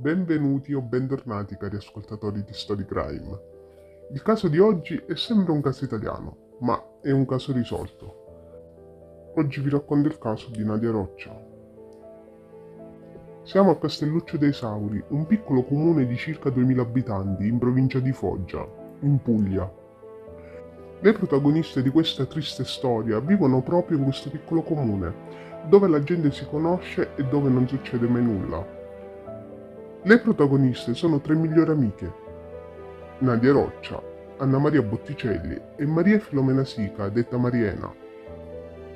Benvenuti o bentornati cari ascoltatori di Story Crime. Il caso di oggi è sempre un caso italiano, ma è un caso risolto. Oggi vi racconto il caso di Nadia Roccia. Siamo a Castelluccio dei Sauri, un piccolo comune di circa 2000 abitanti in provincia di Foggia, in Puglia. Le protagoniste di questa triste storia vivono proprio in questo piccolo comune, dove la gente si conosce e dove non succede mai nulla. Le protagoniste sono tre migliori amiche: Nadia Roccia, Anna Maria Botticelli e Maria Filomena Sica, detta Mariena.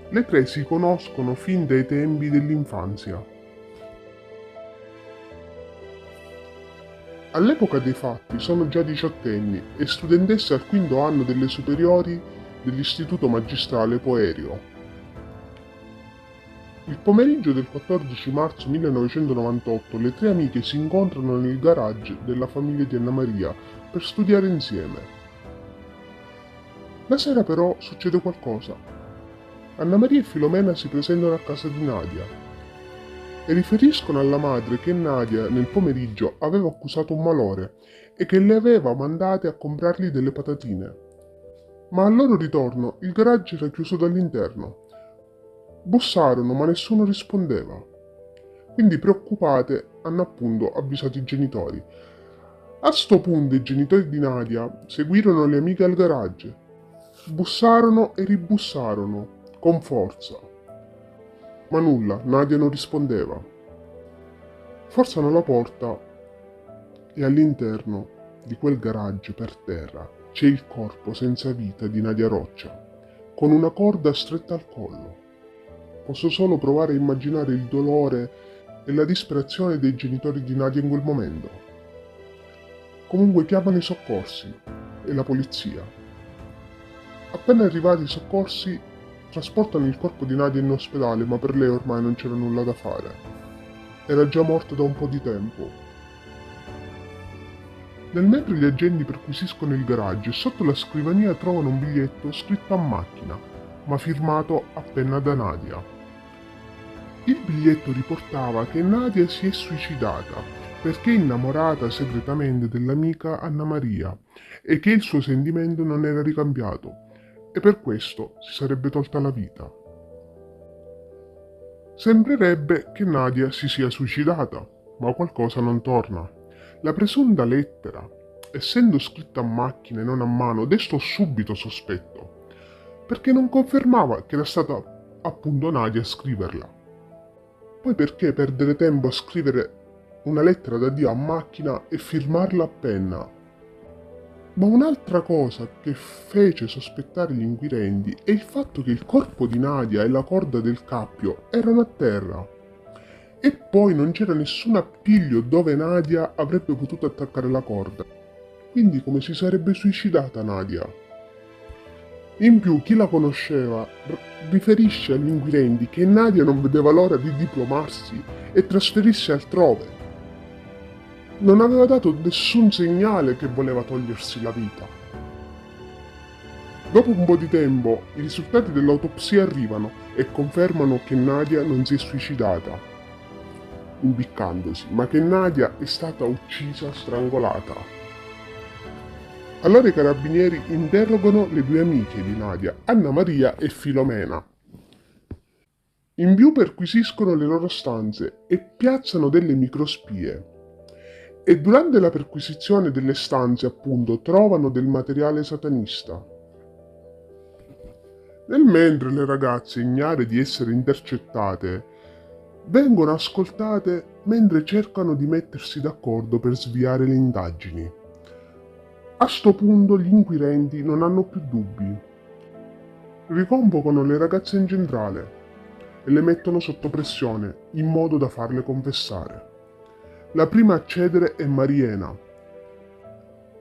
Le tre si conoscono fin dai tempi dell'infanzia. All'epoca dei fatti sono già diciottenni e studentesse al quinto anno delle superiori dell'Istituto Magistrale Poerio. Il pomeriggio del 14 marzo 1998 le tre amiche si incontrano nel garage della famiglia di Anna Maria per studiare insieme. La sera però succede qualcosa. Anna Maria e Filomena si presentano a casa di Nadia e riferiscono alla madre che Nadia nel pomeriggio aveva accusato un malore e che le aveva mandate a comprargli delle patatine. Ma al loro ritorno il garage era chiuso dall'interno. Bussarono ma nessuno rispondeva. Quindi preoccupate hanno appunto avvisato i genitori. A sto punto i genitori di Nadia seguirono le amiche al garage. Bussarono e ribussarono, con forza. Ma nulla, Nadia non rispondeva. Forzano la porta e all'interno di quel garage per terra c'è il corpo senza vita di Nadia Roccia, con una corda stretta al collo. Posso solo provare a immaginare il dolore e la disperazione dei genitori di Nadia in quel momento. Comunque chiamano i soccorsi e la polizia. Appena arrivati i soccorsi, trasportano il corpo di Nadia in ospedale, ma per lei ormai non c'era nulla da fare. Era già morta da un po' di tempo. Nel mentre gli agenti perquisiscono il garage, sotto la scrivania trovano un biglietto scritto a macchina, ma firmato a penna da Nadia. Il biglietto riportava che Nadia si è suicidata perché è innamorata segretamente dell'amica Anna Maria e che il suo sentimento non era ricambiato e per questo si sarebbe tolta la vita. Sembrerebbe che Nadia si sia suicidata, ma qualcosa non torna. La presunta lettera, essendo scritta a macchina e non a mano, destò subito sospetto, perché non confermava che era stata appunto Nadia a scriverla. Poi perché perdere tempo a scrivere una lettera da Dio a macchina e firmarla a penna? Ma un'altra cosa che fece sospettare gli inquirenti è il fatto che il corpo di Nadia e la corda del cappio erano a terra. E poi non c'era nessun appiglio dove Nadia avrebbe potuto attaccare la corda. Quindi come si sarebbe suicidata Nadia? In più, chi la conosceva riferisce agli inquirenti che Nadia non vedeva l'ora di diplomarsi e trasferirsi altrove. Non aveva dato nessun segnale che voleva togliersi la vita. Dopo un po' di tempo, i risultati dell'autopsia arrivano e confermano che Nadia non si è suicidata, impiccandosi, ma che Nadia è stata uccisa strangolata. Allora i carabinieri interrogano le due amiche di Nadia, Anna Maria e Filomena. In più perquisiscono le loro stanze e piazzano delle microspie. E durante la perquisizione delle stanze, appunto, trovano del materiale satanista. Nel mentre le ragazze, ignare di essere intercettate, vengono ascoltate mentre cercano di mettersi d'accordo per sviare le indagini. A sto punto gli inquirenti non hanno più dubbi. Riconvocano le ragazze in centrale e le mettono sotto pressione in modo da farle confessare. La prima a cedere è Mariena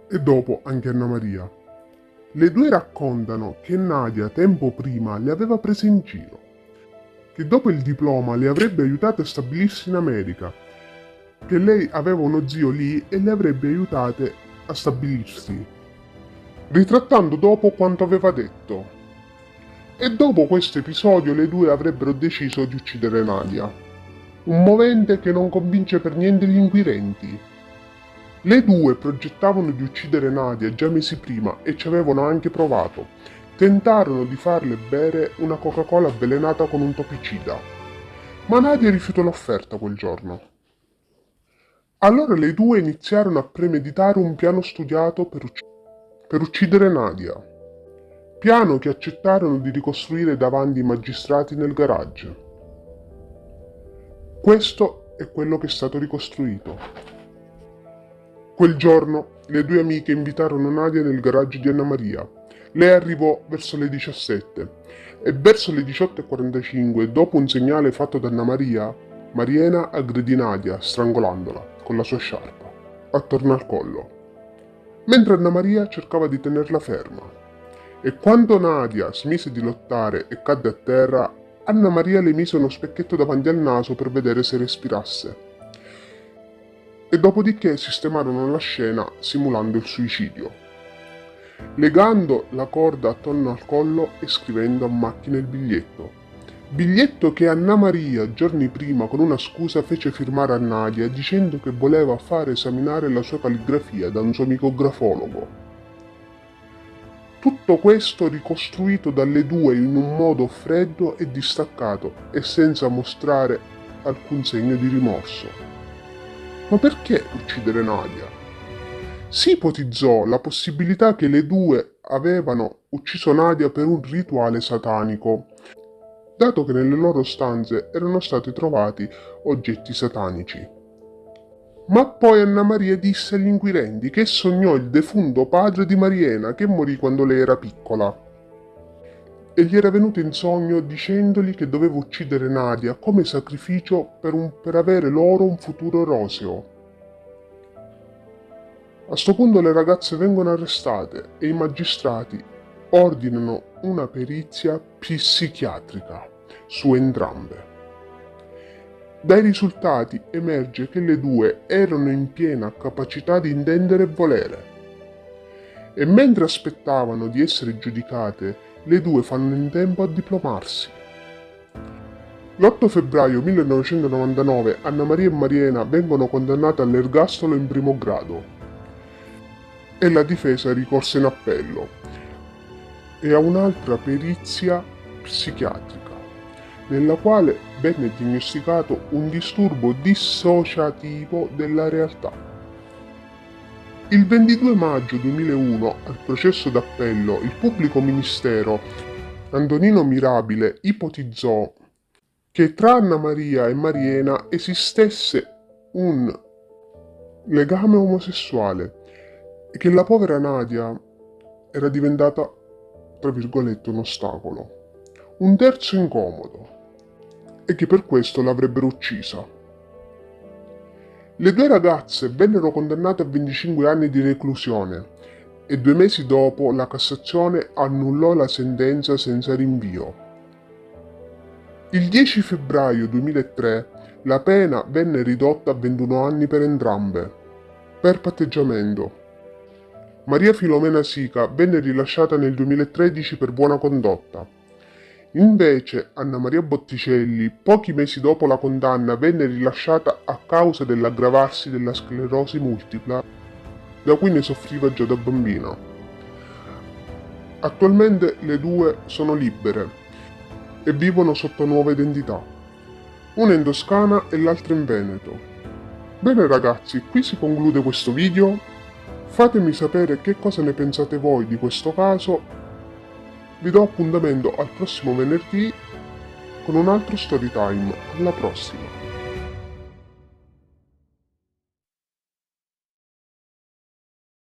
e dopo anche Anna Maria. Le due raccontano che Nadia tempo prima le aveva prese in giro, che dopo il diploma le avrebbe aiutate a stabilirsi in America, che lei aveva uno zio lì e le avrebbe aiutate a stabilirsi, ritrattando dopo quanto aveva detto. E dopo questo episodio le due avrebbero deciso di uccidere Nadia. un movente che non convince per niente gli inquirenti. Le due progettavano di uccidere Nadia già mesi prima e ci avevano anche provato. Tentarono di farle bere una Coca-Cola avvelenata con un topicida, ma Nadia rifiutò l'offerta quel giorno. Allora le due iniziarono a premeditare un piano studiato per uccidere Nadia. Piano che accettarono di ricostruire davanti ai magistrati nel garage. Questo è quello che è stato ricostruito. Quel giorno le due amiche invitarono Nadia nel garage di Anna Maria. Lei arrivò verso le 17 e verso le 18:45, dopo un segnale fatto da Anna Maria, Mariena aggredì Nadia strangolandola con la sua sciarpa attorno al collo, mentre Anna Maria cercava di tenerla ferma. E quando Nadia smise di lottare e cadde a terra, Anna Maria le mise uno specchietto davanti al naso per vedere se respirasse. E dopodiché sistemarono la scena simulando il suicidio, legando la corda attorno al collo e scrivendo a macchina il biglietto. Biglietto che Anna Maria giorni prima con una scusa fece firmare a Nadia dicendo che voleva fare esaminare la sua calligrafia da un suo amico grafologo. Tutto questo ricostruito dalle due in un modo freddo e distaccato e senza mostrare alcun segno di rimorso. Ma perché uccidere Nadia? Si ipotizzò la possibilità che le due avevano ucciso Nadia per un rituale satanico, dato che nelle loro stanze erano stati trovati oggetti satanici. Ma poi Anna Maria disse agli inquirenti che sognò il defunto padre di Mariena che morì quando lei era piccola. E gli era venuto in sogno dicendogli che doveva uccidere Nadia come sacrificio per avere loro un futuro roseo. A sto punto le ragazze vengono arrestate e i magistrati ordinano una perizia psichiatrica su entrambe. Dai risultati emerge che le due erano in piena capacità di intendere e volere. E mentre aspettavano di essere giudicate, le due fanno in tempo a diplomarsi. L'8 febbraio 1999 Anna Maria e Mariena vengono condannate all'ergastolo in primo grado e la difesa ricorse in appello e a un'altra perizia psichiatrica, nella quale venne diagnosticato un disturbo dissociativo della realtà. Il 22 maggio 2001, al processo d'appello, il pubblico ministero Antonino Mirabile ipotizzò che tra Anna Maria e Mariena esistesse un legame omosessuale e che la povera Nadia era diventata, tra virgolette, un ostacolo, un terzo incomodo, e che per questo l'avrebbero uccisa. Le due ragazze vennero condannate a 25 anni di reclusione e 2 mesi dopo la Cassazione annullò la sentenza senza rinvio. Il 10 febbraio 2003 la pena venne ridotta a 21 anni per entrambe, per patteggiamento. Maria Filomena Sica venne rilasciata nel 2013 per buona condotta. Invece Anna Maria Botticelli, pochi mesi dopo la condanna, venne rilasciata a causa dell'aggravarsi della sclerosi multipla, da cui ne soffriva già da bambina. Attualmente le due sono libere e vivono sotto nuova identità, una in Toscana e l'altra in Veneto. Bene ragazzi, qui si conclude questo video. Fatemi sapere che cosa ne pensate voi di questo caso. Vi do appuntamento al prossimo venerdì con un altro story time. Alla prossima!